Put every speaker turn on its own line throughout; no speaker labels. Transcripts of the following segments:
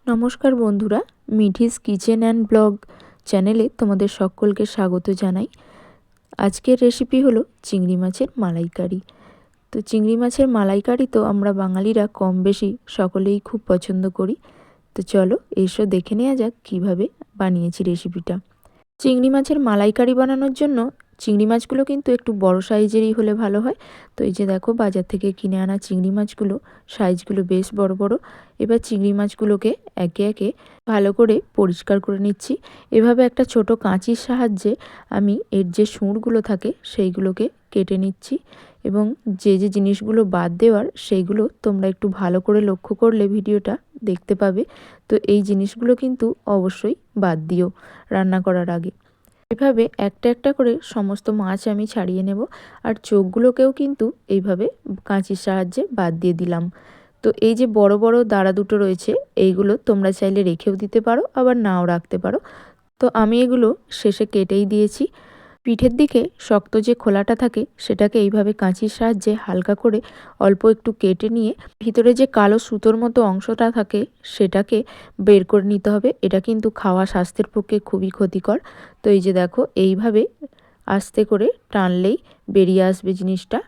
নমস্কার বন্ধুরা, মিঠিস kitchen and blog চ্যানেলে তোমাদের সকলকে স্বাগত জানাই। আজকের রেসিপি হলো চিংড়ি মাছের মালাইকারি। তো চিংড়ি মাছের মালাইকারি তো আমরা বাঙালিরা কম বেশি সকলেই খুব পছন্দ করি। তো চলো এসো দেখে নেওয়া যাক কীভাবে বানিয়েছি রেসিপিটা। চিংড়ি মাছের মালাইকারি বানানোর জন্য চিংড়ি মাছগুলো কিন্তু একটু বড় সাইজেরই হলে ভালো হয়। তো এই যে দেখো, বাজার থেকে কিনে আনা চিংড়ি মাছগুলো সাইজগুলো বেশ বড় বড়। এবার চিংড়ি মাছগুলোকে একে একে ভালো করে পরিষ্কার করে নিচ্ছি। এভাবে একটা ছোট কাঁচির সাহায্যে আমি এর যে সুঁড়গুলো থাকে সেইগুলোকে কেটে নিচ্ছি, এবং যে যে জিনিসগুলো বাদ দেওয়ার সেইগুলো তোমরা একটু ভালো করে লক্ষ্য করলে ভিডিওটা দেখতে পাবে। তো এই জিনিসগুলো কিন্তু অবশ্যই বাদ দিও রান্না করার আগে। এভাবে একটা একটা করে সমস্ত মাছ আমি ছাড়িয়ে নেব, আর চোখগুলোকেও কিন্তু এইভাবে কাঁচির সাহায্যে বাদ দিয়ে দিলাম। তো এই যে বড় বড় দাঁড়া দুটো রয়েছে, এইগুলো তোমরা চাইলে রেখেও দিতে পারো, আবার নাও রাখতে পারো। তো আমি এগুলো শেষে কেটেই দিয়েছি। পিঠের দিকে শক্ত যে খোলাটা থাকে সেটাকে এইভাবে কাঁচির সাহায্যে হালকা করে অল্প একটু কেটে নিয়ে ভিতরে যে কালো সুতোর মতো অংশটা থাকে সেটাকে বের করে নিতে হবে। এটা কিন্তু খাওয়া স্বাস্থ্যের পক্ষে খুবই ক্ষতিকর। তো এই যে দেখো, এইভাবে আস্তে করে টানলেই বেরিয়ে আসবে জিনিসটা।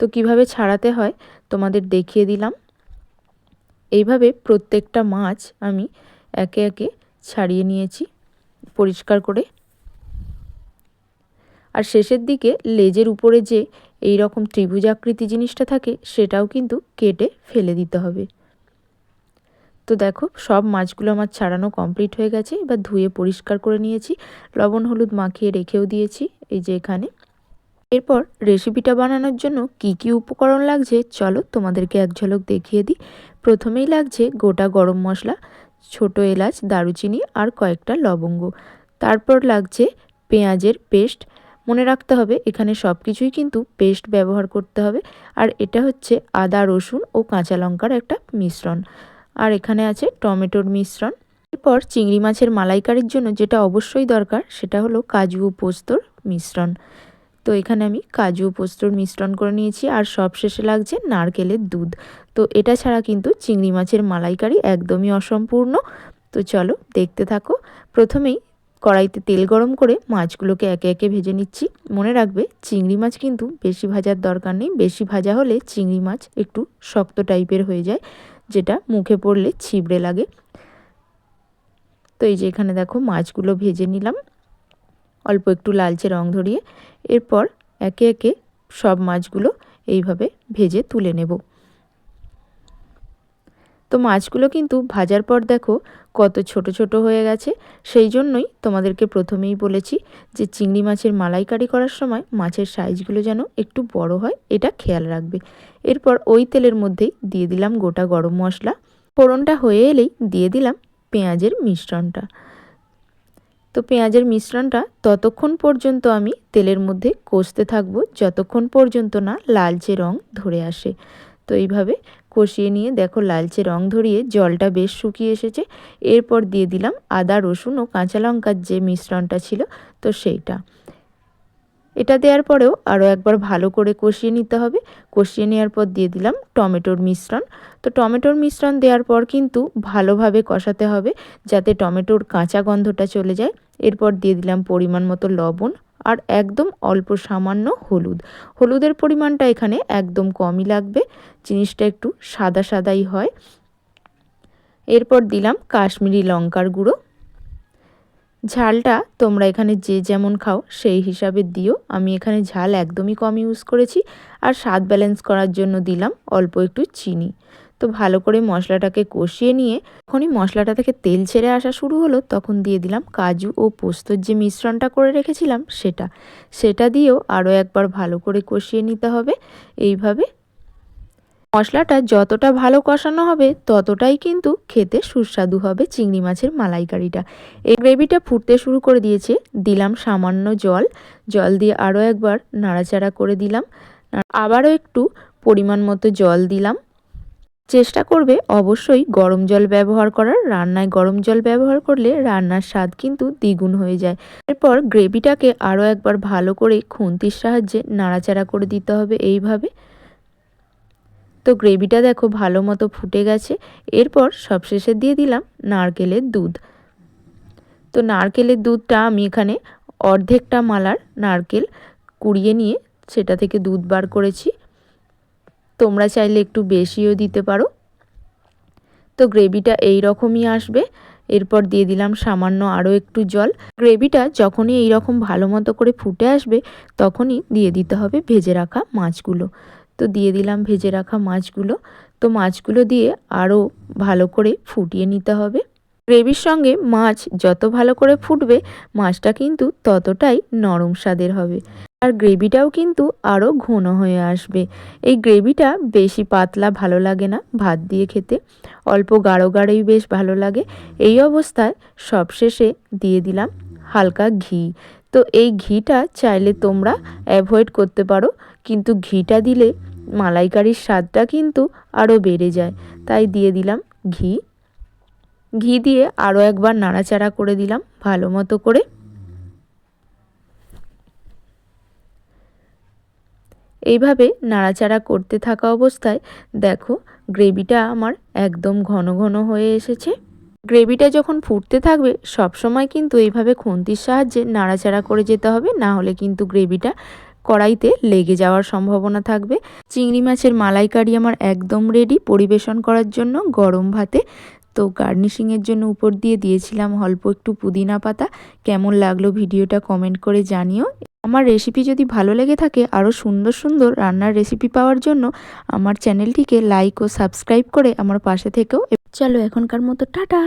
তো কিভাবে ছাড়াতে হয় তোমাদের দেখিয়ে দিলাম। এইভাবে প্রত্যেকটা মাছ আমি একে একে ছাড়িয়ে নিয়েছি পরিষ্কার করে। আর শেষের দিকে লেজের উপরে যে এই রকম ত্রিভুজাকৃতি জিনিসটা থাকে সেটাও কিন্তু কেটে ফেলে দিতে হবে। তো দেখো, সব মাছগুলো আমার ছাড়ানো কমপ্লিট হয়ে গেছে। এবার ধুয়ে পরিষ্কার করে নিয়েছি, লবণ হলুদ মাখিয়ে রেখেও দিয়েছি এই যে এখানে। এরপর রেসিপিটা বানানোর জন্য কি কি উপকরণ লাগছে চলো তোমাদেরকে এক ঝলক দেখিয়ে দিই। প্রথমেই লাগছে গোটা গরম মশলা, ছোট এলাচ, দারুচিনি আর কয়েকটা লবঙ্গ। তারপর লাগছে পেঁয়াজের পেস্ট। মনে রাখতে হবে এখানে সব কিছুই কিন্তু পেস্ট ব্যবহার করতে হবে। আর এটা হচ্ছে আদা, রসুন ও কাঁচা লঙ্কার একটা মিশ্রণ। আর এখানে আছে টমেটোর মিশ্রণ। এরপর চিংড়ি মাছের মালাইকারির জন্য যেটা অবশ্যই দরকার সেটা হলো কাজু ও পোস্তর মিশ্রণ। তো এখানে আমি কাজু ও পোস্তর মিশ্রণ করে নিয়েছি। আর সবশেষে লাগছে নারকেলের দুধ। তো এটা ছাড়া কিন্তু চিংড়ি মাছের মালাইকারি একদমই অসম্পূর্ণ। তো চলো দেখতে থাকো। প্রথমেই কড়াইতে তেল গরম করে মাছগুলোকে একে একে ভেজে নিচ্ছি। মনে রাখবে চিংড়ি মাছ কিন্তু বেশি ভাজার দরকার নেই। বেশি ভাজা হলে চিংড়ি মাছ একটু শক্ত টাইপের হয়ে যায়, যেটা মুখে পড়লে ছিবড়ে লাগে। তো এই যে এখানে দেখো, মাছগুলো ভেজে নিলাম অল্প একটু লালচে রং ধরিয়ে। এরপর একে একে সব মাছগুলো এইভাবে ভেজে তুলে নেব। তো মাছগুলো কিন্তু ভাজার পর দেখো কত ছোট ছোট হয়ে গেছে। সেই জন্যই তোমাদেরকে প্রথমেই বলেছি যে চিংড়ি মাছের মালাইকারি করার সময় মাছের সাইজগুলো যেন একটু বড় হয়, এটা খেয়াল রাখবে। এরপর ওই তেলের মধ্যেই দিয়ে দিলাম গোটা গরম মশলা। ফোড়নটা হয়ে এলেই দিয়ে দিলাম পেঁয়াজের মিশ্রণটা। তো পেঁয়াজের মিশ্রণটা ততক্ষণ পর্যন্ত আমি তেলের মধ্যে কষতে থাকবো যতক্ষণ পর্যন্ত না লালচে রং ধরে আসে। তো এইভাবে কষিয়ে নিয়ে দেখো লালচে রং ধরিয়ে জলটা বেশ শুকিয়ে এসেছে। এরপর দিয়ে দিলাম আদা, রসুন ও কাঁচা লঙ্কার যে মিশ্রণটা ছিল তো সেইটা। এটা দেওয়ার পরেও আরও একবার ভালো করে কষিয়ে নিতে হবে। কষিয়ে নেওয়ার পর দিয়ে দিলাম টমেটোর মিশ্রণ। তো টমেটোর মিশ্রণ দেওয়ার পর কিন্তু ভালোভাবে কষাতে হবে যাতে টমেটোর কাঁচা গন্ধটা চলে যায়। এরপর দিয়ে দিলাম পরিমাণ মতো লবণ আর একদম অল্প সামান্য হলুদ। হলুদের পরিমাণটা এখানে একদম কমই লাগবে, জিনিসটা একটু সাদা সাদাই হয়। এরপর দিলাম কাশ্মীরি লঙ্কার গুঁড়ো। ঝালটা তোমরা এখানে যে যেমন খাও সেই হিসাবে দিও। আমি এখানে ঝাল একদমই কম ইউজ করেছি। আর স্বাদ ব্যালেন্স করার জন্য দিলাম অল্প একটু চিনি। তো ভালো করে মশলাটাকে কষিয়ে নিয়ে যখনই মশলাটা থেকে তেল ছেড়ে আসা শুরু হলো তখন দিয়ে দিলাম কাজু ও পোস্তর যে মিশ্রণটা করে রেখেছিলাম সেটা দিয়েও আরও একবার ভালো করে কষিয়ে নিতে হবে। এইভাবে মশলাটা যতটা ভালো কষানো হবে ততটাই কিন্তু খেতে সুস্বাদু হবে চিংড়ি মাছের মালাইকারিটা। এই গ্রেভিটা ফুটতে শুরু করে দিয়েছে, দিলাম সামান্য জল। জল দিয়ে আরও একবার নাড়াচাড়া করে দিলাম। আবারও একটু পরিমাণ মতো জল দিলাম। চেষ্টা করবে অবশ্যই গরম জল ব্যবহার করার। রান্নায় গরম জল ব্যবহার করলে রান্নার স্বাদ কিন্তু দ্বিগুণ হয়ে যায়। এরপর গ্রেভিটাকে আরও একবার ভালো করে খুন্তির সাহায্যে নাড়াচাড়া করে দিতে হবে এইভাবে। তো গ্রেভিটা দেখো ভালো মতো ফুটে গেছে। এরপর সবশেষে দিয়ে দিলাম নারকেলের দুধ। তো নারকেলের দুধটা আমি এখানে অর্ধেকটা মালার নারকেল কুড়িয়ে নিয়ে সেটা থেকে দুধ বার করেছি। তোমরা চাইলে একটু বেশিও দিতে পারো। তো গ্রেভিটা এই রকমই আসবে। এরপর দিয়ে দিলাম সামান্য আরও একটু জল। গ্রেভিটা যখনই এই রকম ভালো মতো করে ফুটে আসবে তখনই দিয়ে দিতে হবে ভেজে রাখা মাছগুলো। তো দিয়ে দিলাম ভেজে রাখা মাছগুলো। তো মাছগুলো দিয়ে আরও ভালো করে ফুটিয়ে নিতে হবে। গ্রেভির সঙ্গে মাছ যত ভালো করে ফুটবে মাছটা কিন্তু ততটাই নরম স্বাদের হবে, আর গ্রেভিটাও কিন্তু আরও ঘন হয়ে আসবে। এই গ্রেভিটা বেশি পাতলা ভালো লাগে না ভাত দিয়ে খেতে, অল্প গাঢ় গাঢ়ই বেশ ভালো লাগে। এই অবস্থায় সবশেষে দিয়ে দিলাম হালকা ঘি। তো এই ঘিটা চাইলে তোমরা অ্যাভয়েড করতে পারো, কিন্তু ঘিটা দিলে মালাইকারির স্বাদটা কিন্তু আরও বেড়ে যায়। তাই দিয়ে দিলাম ঘি। ঘি দিয়ে আরও একবার নাড়াচাড়া করে দিলাম ভালো মতো করে। এইভাবে নাড়াচাড়া করতে থাকা অবস্থায় দেখো গ্রেভিটা আমার একদম ঘন ঘন হয়ে এসেছে। গ্রেভিটা যখন ফুটতে থাকবে সবসময় কিন্তু এইভাবে খুন্তির সাহায্যে নাড়াচাড়া করে যেতে হবে, না হলে কিন্তু গ্রেভিটা কড়াইতে লেগে যাওয়ার সম্ভাবনা থাকবে। চিংড়ি মাছের মালাইকারি আমার একদম রেডি পরিবেশন করার জন্য গরম ভাতে। তো গার্নিশিংয়ের জন্য উপর দিয়ে দিয়েছিলাম অল্প একটু পুদিনা পাতা। কেমন লাগলো ভিডিওটা কমেন্ট করে জানিও। আমার রেসিপি যদি ভালো লেগে থাকে আরও সুন্দর সুন্দর রান্নার রেসিপি পাওয়ার জন্য আমার চ্যানেলটিকে লাইক ও সাবস্ক্রাইব করে আমার পাশে থেকেও। চলো এখনকার মতো টাটা।